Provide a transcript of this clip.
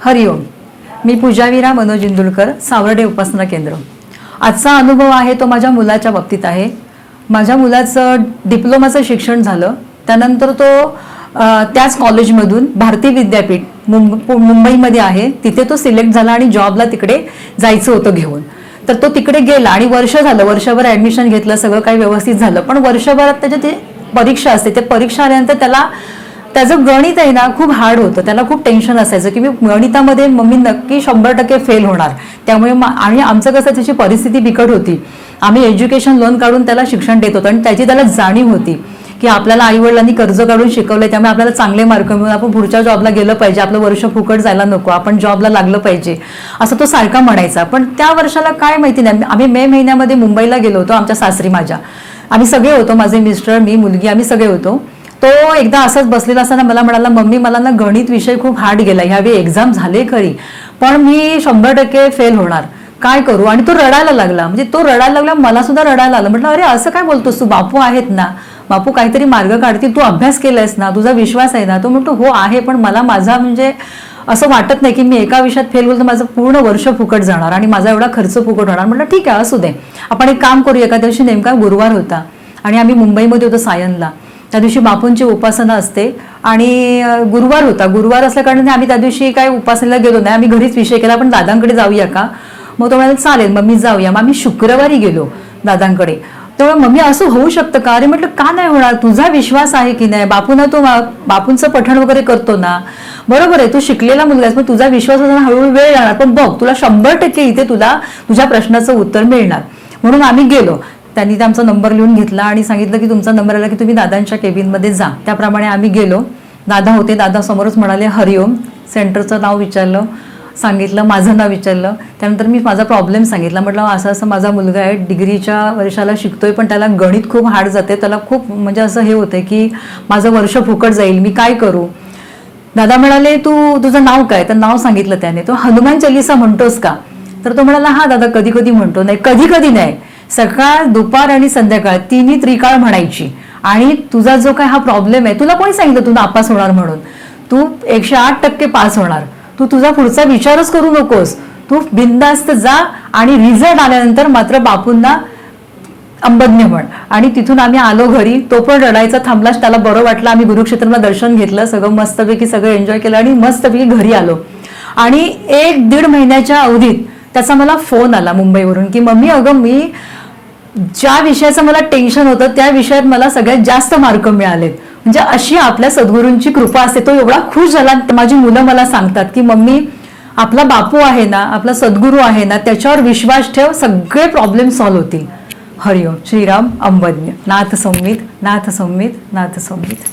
हरिओम. मी पूजावीरा मनोज इंदुलकर, सावर्डे उपासना केंद्र. आजचा अनुभव आहे तो माझ्या मुलाच्या बाबतीत आहे. माझ्या मुलाचं डिप्लोमाचं शिक्षण झालं, त्यानंतर तो त्याच कॉलेजमधून भारती विद्यापीठ मुंबईमध्ये आहे तिथे तो सिलेक्ट झाला आणि जॉबला तिकडे जायचं होतं घेऊन. तर तो तिकडे गेला आणि वर्ष झालं, वर्षभर ॲडमिशन घेतलं, सगळं काही व्यवस्थित झालं. पण वर्षभरात त्याच्या ते परीक्षा असते, ते परीक्षा आल्यानंतर त्याचं गणित आहे ना खूप हार्ड होतं. त्याला खूप टेन्शन असायचं की मी गणितामध्ये मम्मी नक्की 100% फेल होणार. त्यामुळे आणि आमचं कसं त्याची परिस्थिती बिकट होती. आम्ही एज्युकेशन लोन काढून त्याला शिक्षण देत होतो आणि त्याची त्याला जाणीव होती की आपल्याला आईवडिलांनी कर्ज काढून शिकवलंय, त्यामुळे आपल्याला चांगले मार्क मिळून आपण पुढच्या जॉबला गेलं पाहिजे, आपलं वर्ष फुकट जायला नको, आपण जॉबला लागलं पाहिजे असं तो सारखा म्हणायचा. पण त्या वर्षाला काय माहिती नाही, आम्ही मे महिन्यामध्ये मुंबईला गेलो होतो आमच्या सासरी माझ्या. आम्ही सगळे होतो, माझे मिस्टर, मी, मुलगी, आम्ही सगळे होतो. तो एकदा असंच बसलेला असताना मला म्हणाला, मम्मी मला ना गणित विषय खूप हार्ड गेला, ह्यावेळी एक्झाम झाले खरी पण मी 100% फेल होणार, काय करू. आणि तो रडायला लागला. म्हणजे तो रडायला लागला, मला सुद्धा रडायला आलं. म्हटलं अरे असं काय बोलतोस तू, बापू आहेत ना, बापू काहीतरी मार्ग काढतील, तू अभ्यास केलायस ना, तुझा विश्वास आहे ना. तो म्हणतो हो आहे, पण मला माझा म्हणजे असं वाटत नाही की मी एका विषयात फेल होईल तर माझं पूर्ण वर्ष फुकट जाणार आणि माझा एवढा खर्च फुकट होणार. म्हटलं ठीक आहे असू दे, आपण एक काम करूया. एका दिवशी नेमका गुरुवार होता आणि आम्ही मुंबईमध्ये होतो सायनला. त्या दिवशी बापूंची उपासना असते आणि गुरुवार होता. गुरुवार असल्या कारणाने आम्ही त्या दिवशी काय उपासनेला गेलो नाही, आम्ही घरीच विषय केला, आपण दादांकडे जाऊया का. मग तो म्हणाला चालेल, मग मी जाऊया. मग आम्ही शुक्रवारी गेलो दादांकडे. तेव्हा मम्मी असं होऊ शकतं का. अरे म्हटलं का नाही होणार, तुझा विश्वास आहे की नाही, बापूंना तो बापूंचं पठण वगैरे करतो ना, बरोबर आहे, तू शिकलेला मुलगा आहेस, पण तुझा विश्वास होता, हळूहळू वेळ जाणार, पण बघ तुला 100% इथे तुला तुझ्या प्रश्नाचं उत्तर मिळणार. म्हणून आम्ही गेलो. त्यांनी आमचा नंबर लिहून घेतला आणि सांगितलं की तुमचा नंबर आला की तुम्ही दादांच्या केबिनमध्ये जा. त्याप्रमाणे आम्ही गेलो. दादा होते, दादा समोरच म्हणाले हरिओम. सेंटरचं नाव विचारलं, सांगितलं, माझं नाव विचारलं. त्यानंतर मी माझा प्रॉब्लेम सांगितला. म्हटलं असं असं माझा मुलगा आहे, डिग्रीच्या वर्षाला शिकतोय, पण त्याला गणित खूप हार्ड जाते, त्याला खूप म्हणजे असं हे होतं की माझं वर्ष फुकट जाईल, मी काय करू. दादा म्हणाले तुझं नाव काय. तर नाव सांगितलं त्याने. तो हनुमान चालीसा म्हणतोस का. तर तो म्हणाला हा दादा कधी कधी म्हणतो. नाही कधी कधी नाही, सकाळ दुपार आणि संध्याकाळ तिन्ही त्रिकाळ म्हणायची. आणि तुझा जो काय हा प्रॉब्लेम आहे, तुला कोणी सांगितलं तू नापास होणार म्हणून, तू 108% पास होणार, तू तुझा पुढचा विचारच करू नकोस, तू बिनधास्त जा आणि रिझल्ट आल्यानंतर मात्र बापूंना अंबज्ञ म्हण. आणि तिथून आम्ही आलो घरी. तो पण रडायचा थांबलाच, त्याला बरं वाटलं. आम्ही गुरुक्षेत्राला दर्शन घेतलं, सगळं मस्तपैकी सगळं एन्जॉय केलं आणि मस्तपैकी घरी आलो. आणि 1-1.5 महिन्याच्या अवधीत त्याचा मला फोन आला मुंबईवरून की मम्मी अगं मी ज्या विषयाचं मला टेन्शन होतं त्या विषयात मला सगळ्यात जास्त मार्क मिळालेत. म्हणजे अशी आपल्या सद्गुरूंची कृपा असते. तो एवढा खुश झाला. माझी मुलं मला सांगतात की मम्मी आपला बापू आहे ना, आपला सद्गुरू आहे ना, त्याच्यावर विश्वास ठेव, सगळे प्रॉब्लेम सॉल्व्ह होतील. हरिओम. श्रीराम अंबज्ञ. नाथ संमित, नाथ संमित, नाथ संमित.